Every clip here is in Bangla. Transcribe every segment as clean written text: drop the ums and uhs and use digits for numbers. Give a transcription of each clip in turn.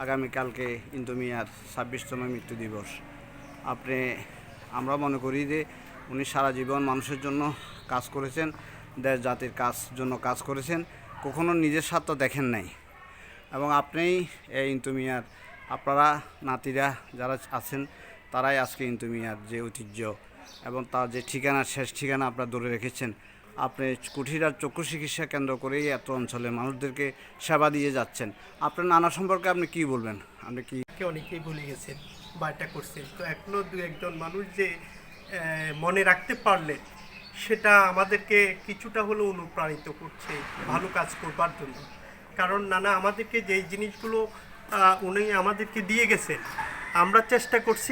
আগামীকালকে ইন্দু মিয়ার 26তম মৃত্যু দিবস। আমরা মনে করি যে উনি সারা জীবন মানুষের জন্য কাজ করেছেন, দেশ জাতির জন্য কাজ করেছেন, কখনো নিজের স্বার্থ দেখেন নাই। এবং ইন্দু মিয়ার আপনারা নাতিরা যারা আছেন তারাই আজকে ইন্দু মিয়ার যে ঐতিহ্য এবং তার যে ঠিকানা, শেষ ঠিকানা আপনারা ধরে রেখেছেন। আপনি কুঠিরার চক্ষু চিকিৎসা কেন্দ্র করেই এত অঞ্চলের মানুষদেরকে সেবা দিয়ে যাচ্ছেন। আপনার নানা সম্পর্কে আপনি কি বলবেন? আপনি কি অনেকেই ভুলে গেছেন বা এটা করছেন, তো এখনও দু একজন মানুষ যে মনে রাখতে পারলেন, সেটা আমাদেরকে কিছুটা হলেও অনুপ্রাণিত করছে ভালো কাজ করবার জন্য। কারণ নানা আমাদেরকে যেই জিনিসগুলো উনি আমাদেরকে দিয়ে গেছেন, আমরা চেষ্টা করছি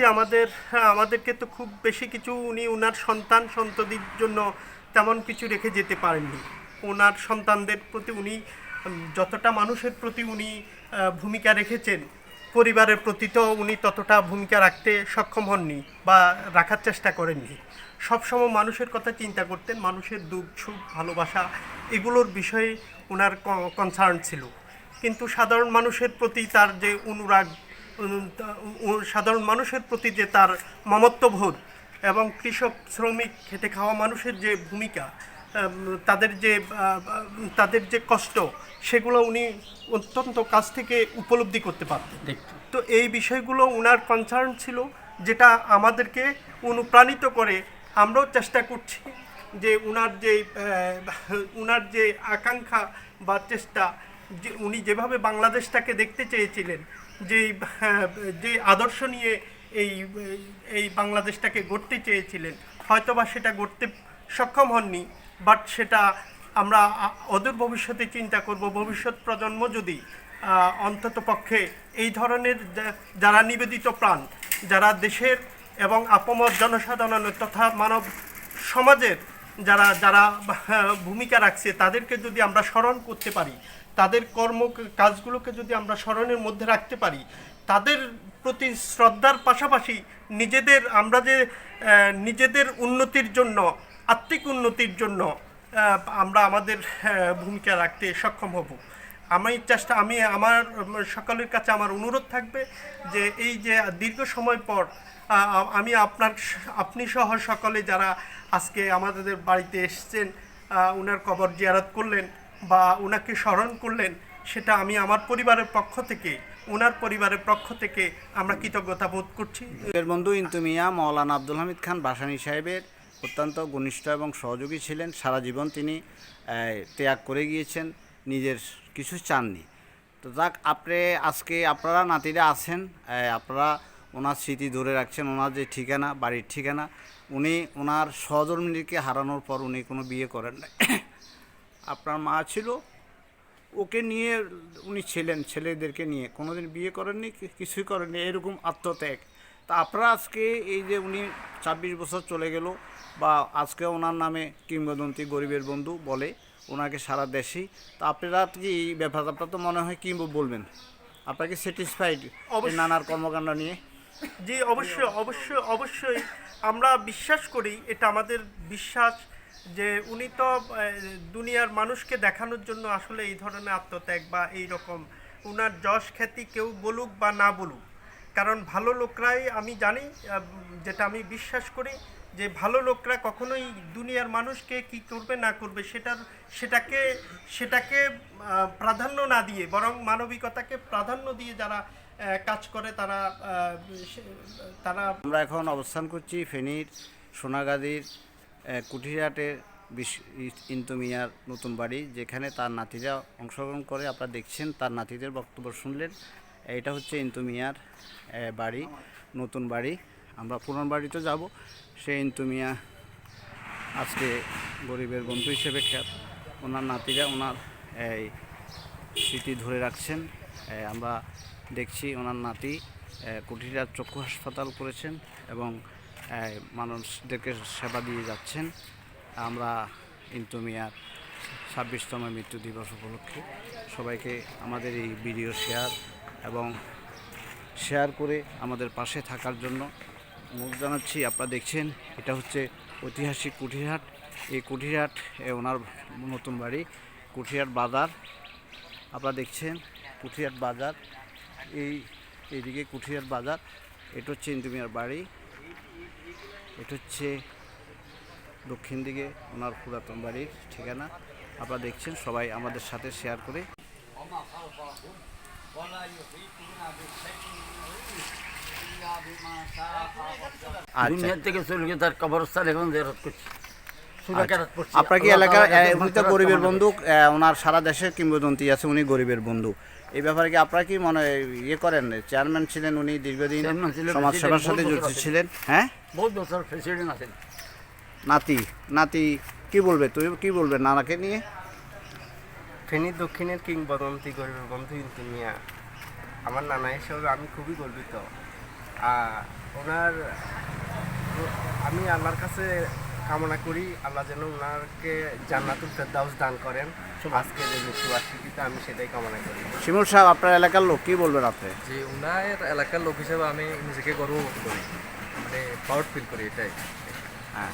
আমাদেরকে তো খুব বেশি কিছু উনি ওনার সন্ততির জন্য তেমন কিছু রেখে যেতে পারেননি। ওনার সন্তানদের প্রতি উনি যতটা মানুষের প্রতি উনি ভূমিকা রেখেছেন, পরিবারের প্রতি তো উনি ততটা ভূমিকা রাখতে সক্ষম হননি বা রাখার চেষ্টা করেননি। সবসময় মানুষের কথা চিন্তা করতেন, মানুষের দুঃখ সুখ ভালোবাসা এগুলোর বিষয়ে ওনার কনসার্ন ছিল। কিন্তু সাধারণ মানুষের প্রতি তার যে অনুরাগ, সাধারণ মানুষের প্রতি যে তার মমত্ববোধ এবং কৃষক শ্রমিক খেটে খাওয়া মানুষের যে ভূমিকা, তাদের যে কষ্ট, সেগুলো উনি অত্যন্ত কাছ থেকে উপলব্ধি করতে পারতেন। তো এই বিষয়গুলো উনার কনসার্ন ছিল, যেটা আমাদেরকে অনুপ্রাণিত করে। আমরাও চেষ্টা করছি যে উনার যে আকাঙ্ক্ষা বা চেষ্টা, যে উনি যেভাবে বাংলাদেশটাকে দেখতে চেয়েছিলেন, যে আদর্শ নিয়ে এই বাংলাদেশটাকে গড়তে চেয়েছিলেন, হয়তোবা সেটা গড়তে সক্ষম হননি, বাট সেটা আমরা অদূর ভবিষ্যতে চিন্তা করব। ভবিষ্যৎ প্রজন্ম যদি অন্তত পক্ষে এই ধরনের যারা নিবেদিত প্রাণ, যারা দেশের এবং আপামর জনসাধারণের তথা মানব সমাজের যারা যারা ভূমিকা রাখছে, তাদেরকে যদি আমরা স্মরণ করতে পারি, তাদের কাজগুলোকে যদি আমরা স্মরণের মধ্যে রাখতে পারি, তাদের প্রতি শ্রদ্ধার পাশাপাশি নিজেদের উন্নতির জন্য, আত্মিক উন্নতির জন্য আমরা আমাদের ভূমিকা রাখতে সক্ষম হব। আমার সকলের কাছে আমার অনুরোধ থাকবে যে এই যে দীর্ঘ সময় পর আপনি সহ সকলে যারা আজকে আমাদের বাড়িতে এসেছেন, ওনার কবর জিয়ারত করলেন বা ওনাকে স্মরণ করলেন, সেটা আমি আমার পরিবারের পক্ষ থেকে, ওনার পরিবারের পক্ষ থেকে আমরা কৃতজ্ঞতা বোধ করছি। বন্ধু ইন্দু মিয়া মৌলানা আব্দুল হামিদ খান ভাসানী সাহেবের অত্যন্ত ঘনিষ্ঠ এবং সহযোগী ছিলেন। সারা জীবন তিনি ত্যাগ করে গিয়েছেন, নিজের কিছু চাননি। তো যাক, আপনারা নাতিরা আছেন, আপনারা ওনার স্মৃতি ধরে রাখছেন। ওনার যে ঠিকানা, বাড়ির ঠিকানা, উনি ওনার সহধর্মিনীকে হারানোর পর উনি কোনো বিয়ে করেন না। আপনার মা ছিল, ওকে নিয়ে উনি ছিলেন, ছেলেদেরকে নিয়ে কোনোদিন বিয়ে করেননি, কিছুই করেননি, এরকম আত্মত্যাগ। তা আপনারা আজকে এই যে উনি 26 বছর চলে গেল, বা আজকে ওনার নামে কিংবদন্তি গরিবের বন্ধু বলে ওনাকে সারা দেশেই। তা আপনারা কি এই ব্যাপারটা, আপনার তো মনে হয় কি বলবেন, আপনাকে স্যাটিসফাইড নানার কর্মকাণ্ড নিয়ে? জি, অবশ্যই অবশ্যই অবশ্যই আমরা বিশ্বাস করি, এটা আমাদের বিশ্বাস যে উনি তো দুনিয়ার মানুষকে দেখানোর জন্য আসলে এই ধরনের আত্মত্যাগ বা এই রকম উনার যশ খ্যাতি কেউ বলুক বা না বলুক, কারণ ভালো লোকরাই, আমি জানি, যেটা আমি বিশ্বাস করি, যে ভালো লোকরা কখনোই দুনিয়ার মানুষকে কি করবে না করবে সেটাকে প্রাধান্য না দিয়ে, বরং মানবিকতাকে প্রাধান্য দিয়ে যারা কাজ করে তারা আমরা এখন অবস্থান করছি ফেনীর সোনাগাজীর কুঠিরহাটের ইন্দু মিয়ার নতুন বাড়ি, যেখানে তার নাতিরা অংশগ্রহণ করে। আপনারা দেখছেন, তার নাতিদের বক্তব্য শুনলেন। এটা হচ্ছে ইন্দু মিয়ার বাড়ি, নতুন বাড়ি। আমরা পুরান বাড়িতে যাব। সেই ইন্দু মিয়া আজকে গরিবের বন্ধু হিসেবে খ্যাত। ওনার নাতিরা ওনার এই স্মৃতি ধরে রাখছেন। আমরা দেখছি ওনার নাতি কুঠিরহাট চক্ষু হাসপাতাল করেছেন এবং মানুষদেরকে সেবা দিয়ে যাচ্ছেন। আমরা ইন্দু মিয়ার 26তম মৃত্যু দিবস উপলক্ষে সবাইকে আমাদের এই ভিডিও শেয়ার করে আমাদের পাশে থাকার জন্য অনুরোধ জানাচ্ছি। আপনারা দেখছেন, এটা হচ্ছে ঐতিহাসিক কুঠিরহাট। এই কুঠিরহাট ওনার নতুন বাড়ি, কুঠিরহাট বাজার। আপনারা দেখছেন কুঠিরহাট বাজার, এইদিকে কুঠিয়ার বাজার, এটা হচ্ছে ইন্দু মিয়ার বাড়ি, এটা হচ্ছে দক্ষিণ দিকে ওনার পুরাতন বাড়ির ঠিকানা। আপনারা দেখছেন, সবাই আমাদের সাথে শেয়ার করে। আচ্ছা, দুনিয়ার থেকে চলে গিয়ে তার কবরস্থান এখন জিয়ারত করছি। আপনার কি এলাকার উনি তো গরিবের বন্ধু, ওনার সারা দেশের কিংবদন্তি আছে, উনি গরিবের বন্ধু। এই ব্যাপারে কি আপনারা কি মনে ইয়ে করেন? চেয়ারম্যান ছিলেন উনি, দীর্ঘদিন চেয়ারম্যান ছিলেন, সমাজসেবার সাথে বহুত জড়িত বছর ছিলেন। হ্যাঁ, বহুত বছর প্রেসিডেন্ট আছেন। নাতি নাতি কি বলবে, তুই কি বলবে নানাকে নিয়ে? ফেনী দক্ষিণের কিংবদন্তি গরিবের বন্ধু ইন্দু মিয়া আমার নানা হিসেবে আমি খুবই গর্বিত। ওনার আমি আল্লাহর কাছে কামনা করি আল্লাহ যেন ওনাকে জান্নাতুল ফেরদাউস দান করেন। আজকের এই মৃত্যুবার্ষিকীতে আমি সেটাই কামনা করি। শিমুল সাহেব, আপনার এলাকার লোক কি বলবেন আপনি? যে ওনার এলাকার লোক হিসেবে আমি নিজেকে গর্ববোধ করি, মানে প্রাউড ফিল করি এটাই। হ্যাঁ,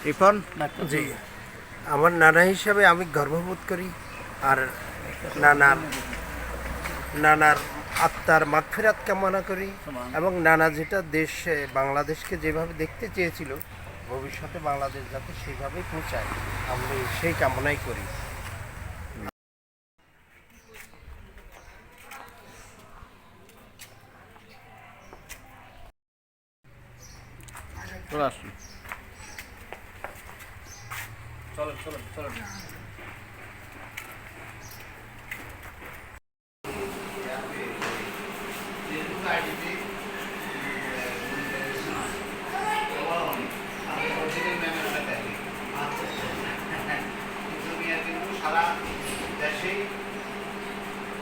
ইরফান? জি, আমার নানা হিসাবে আমি গর্ববোধ করি। আর নানার আত্মার মাগফিরাত কামনা করি, এবং নানা যেটা বাংলাদেশকে যেভাবে দেখতে চেয়েছিল, ভবিষ্যতে বাংলাদেশ যাতে সেইভাবেই পৌঁছায়, আমি সেই কামনাই করি। চলে আসুন। সারা দেশেই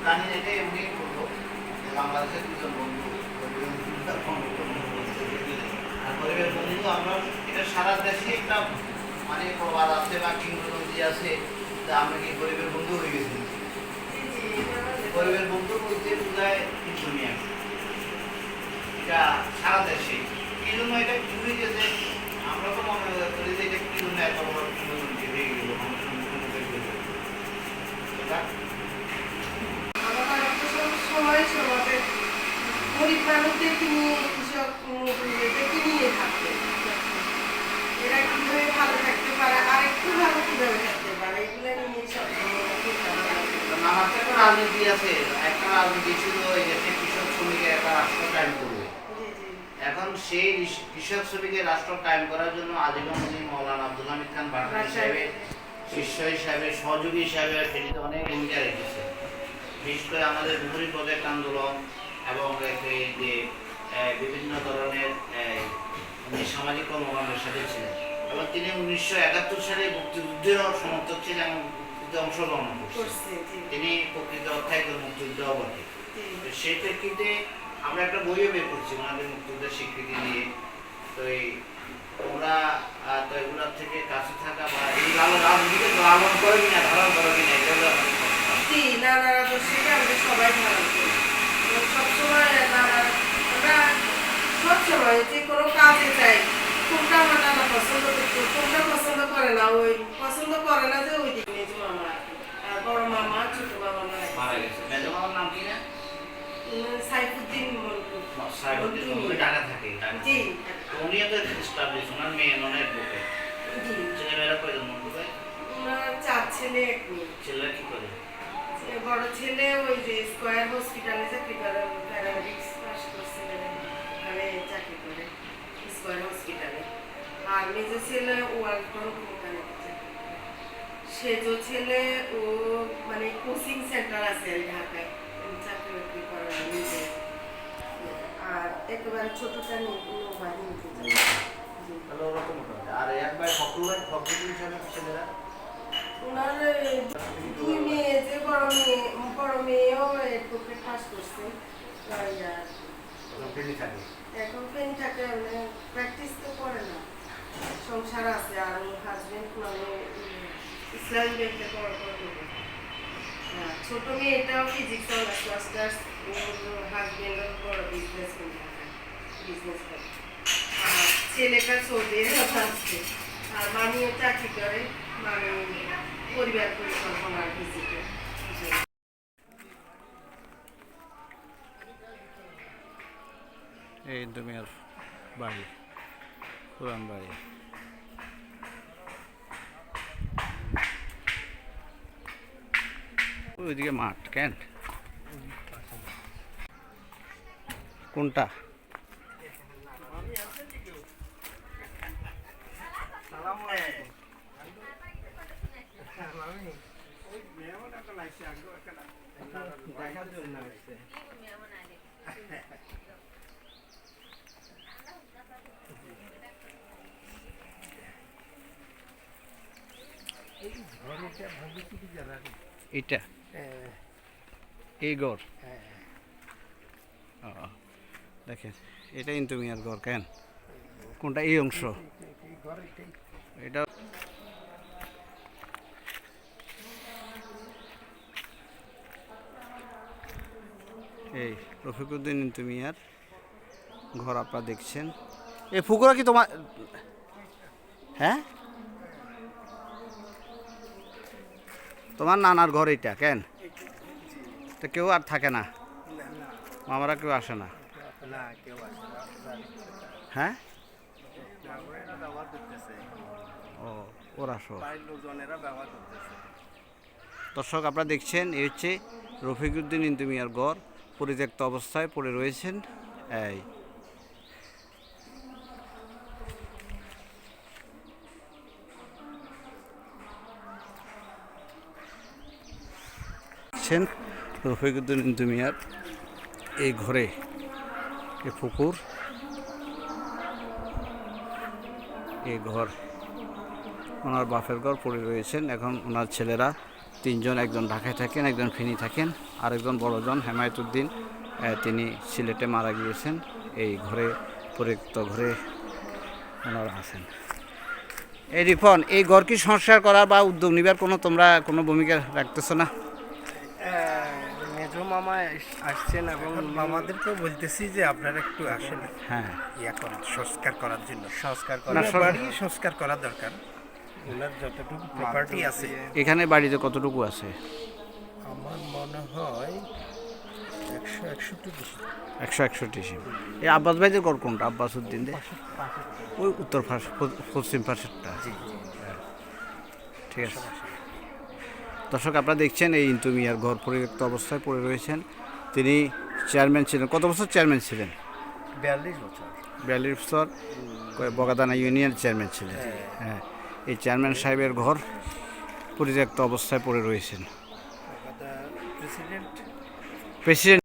জানি এটাই এমনি করবো, বাংলাদেশের দুজন বন্ধু আর গরিবের বন্ধু। আমরা এটা সারা দেশে একটা মানে প্রবাদ আছে বা কিংবদন্তি আছে যে আমরা কি গরিবের বন্ধু হয়ে গেছি। গরিবের বন্ধু বলতে বোঝায় ইন্দু মিয়া, এটা সারা দেশে। এই জন্য এটা কি হয়ে গেছে, আমরা তো মনে করি যে এটা কি জন্য এত বড় কিংবদন্তি হয়ে গেল। সময় সমাজের গরিব মানুষদেরকে নিয়ে, কৃষক মজুরদেরকে নিয়ে থাকতে, এরা কিভাবে ভালো থাকতে পারে আর একটু ভালো কিভাবে থাকতে পারে, এগুলো নিয়ে সব আমার তো একটা রাজনীতি আছে, একটা রাজনীতি ছিল এই দেশে কৃষক শ্রমিকের একটা রাষ্ট্র কায়েম করবে। এখন সেই কৃষক শ্রমিকের রাষ্ট্র কায়েম করার জন্য আজীবন মৌলানা আব্দুল হামিদ খান বাসানী সাহেবের শিষ্য হিসাবে, সহযোগী হিসাবে ফেনীতে অনেক ভূমিকা রেখেছে। বিশেষ করে আমাদের মুহুরী প্রজেক্ট আন্দোলন এবং যে বিভিন্ন ধরনের সামাজিক কর্মকাণ্ডের সাথে ছিলেন। এবং তিনি 1971 সালে মুক্তিযুদ্ধেরও সমর্থক ছিলেন এবং মুক্তিযুদ্ধে অংশগ্রহণ করছেন। তিনি প্রকৃত অর্থে একজন মুক্তিযোদ্ধাও বটে। সেই প্রেক্ষিতে আমরা একটা বইও বের করছি ওনাদের মুক্তিযুদ্ধের স্বীকৃতি দিয়ে। তো তোমরা তো এগুলোর থেকে কাছে থাকা বা এই রাজনীতিকে লালন করে কিনা, ধারণ করে কিনা, এগুলো জি, নানার আদর্শকে আমরা সবাই ধারণ করি। সবসময় আমরা সবসময় যে কোনো কাজে যাই, কোনটা আমার নানা পছন্দ করতো, কোনটা পছন্দ করে না, ওই পছন্দ করে না যে ওই দিক মেজো মামা, বড় মামা, ছোট মামা মারা গেছে। মেজো মামার নাম কি না? সাইফুদ্দিন সাইফুদ্দিন মন্টু, ঢাকা থাকে। জি, উনিও তো এস্টাবলিশ, ওনার মেয়ে অনেক বুকে। জি। ছেলেমেয়েরা কয়জন মন্টু ভাই? ওনার 4 ছেলে 1 মেয়ে। ছেলেরা কি করে? বড় ছেলে ওই যে স্কয়ার হসপিটালে চাকরি করে, প্যারামেডিক্স পাস করছে, ওখানে চাকরি করে স্কয়ার হসপিটালে। আর মেজো ছেলে ওয়ালটন কোম্পানিতে চাকরি করে। সেজো ছেলে ও মানে কোচিং সেন্টার আছে ঢাকায়, চাকরি বাকরি করে নিজে। আর একেবারে ছোটটা নৌবাহিনীতে যায়। তাহলে ওরকম করে। আর এক ভাই ফখরুল ভাই, ফখরুল সাহেবের ছেলেরা? ওনার 2 মেয়ে, যে বড় মেয়েও এডভোকেট পাস করছে। ফেনী থাকে। এখন ফেনী থাকে, মানে প্র্যাকটিস তো করে না, সংসার আছে। আর ওর হাজবেন্ড মানে ইসলামী ব্যাংকে পড়াশোনা করে। ছোট মেয়েটাও ফিজিক্স অনার্স মাস্টার্স, ওর হাজবেন্ডও বড় বিজনেস করে। আর ছেলেটা সৌদি আরব আছে, আর মামিও চাকরি করে, মামি পরিবার পরিকল্পনার ভিজিটে। এই ইন্তু মিয়ার বাড়ি, পুরান বাড়ি। ওইদিকে মাঠ কেন, কোনটা? দেখার জন্য আসছে। এইটা এই ঘর, ও, দেখেন এটা ইন্তু মিয়ার ঘর কেন, কোনটা? এই অংশ এটা। এই রফিকুদ্দিন ইন্তু মিয়ার ঘর আপনারা দেখছেন। এই পুকুরা কি তোমার? হ্যাঁ, তোমার নানার ঘর এটা কেন? তো কেউ আর থাকে না, মামারা কেউ আসে না? না কেউ আসে না। হ্যাঁ, এটা ব্যবহার করতেছে, ও ওরা সব বাড়ির লোকজনেরা ব্যবহার করতেছে। দর্শক আপনারা দেখছেন, এই হচ্ছে রফিকুদ্দিন ইন্তু মিয়ার ঘর, পরিত্যক্ত অবস্থায় পড়ে রয়েছেন। এই দেখছেন রফিকুদ্দিন ইন্তু মিয়ার এই ঘরে, এই পুকুর, এই ঘর ওনার বাপের ঘর পড়ে রয়েছেন। এখন ওনার ছেলেরা তিনজন, একজন ঢাকায় থাকেন, একজন ফেনী থাকেন, আরেকজন বড়জন হেমায়েতুদ্দিন তিনি সিলেটে মারা গিয়েছেন। এই ঘরে, পরিত্যক্ত ঘরে ওনারা আছেন। এই রিপন, এই ঘর কি সংস্কার করার বা উদ্যোগ নিবার তোমরা কোনো ভূমিকা রাখতেছো না? মেজো মামা আসছেন এবং মামাদেরকেও বলতেছি যে আপনারা একটু আসেন, হ্যাঁ, ইয়া করেন, সংস্কার করার জন্য। সংস্কার না, করার সর- বাড়ি সংস্কার করা দরকার। ওনার যতটুকু প্রপার্টি আছে, এখানে বাড়িতে কতটুকু আছে? আমার মনে হয় 161 161। এই আব্বাস ভাইদের ঘর কোনটা? আব্বাস উদ্দিন দে, ওই উত্তর পাশ, পশ্চিম পাশেরটা। হ্যাঁ, ঠিক আছে। দর্শক আপনারা দেখছেন এই ইন্তু মিয়ার ঘর পরিত্যক্ত অবস্থায় পড়ে রয়েছেন। তিনি চেয়ারম্যান ছিলেন, কত বছর চেয়ারম্যান ছিলেন? 42 বছর। 42 বছর বগাদানা ইউনিয়ন চেয়ারম্যান ছিলেন। হ্যাঁ, এই চেয়ারম্যান সাহেবের ঘর পরিত্যক্ত অবস্থায় পড়ে রয়েছেন। President president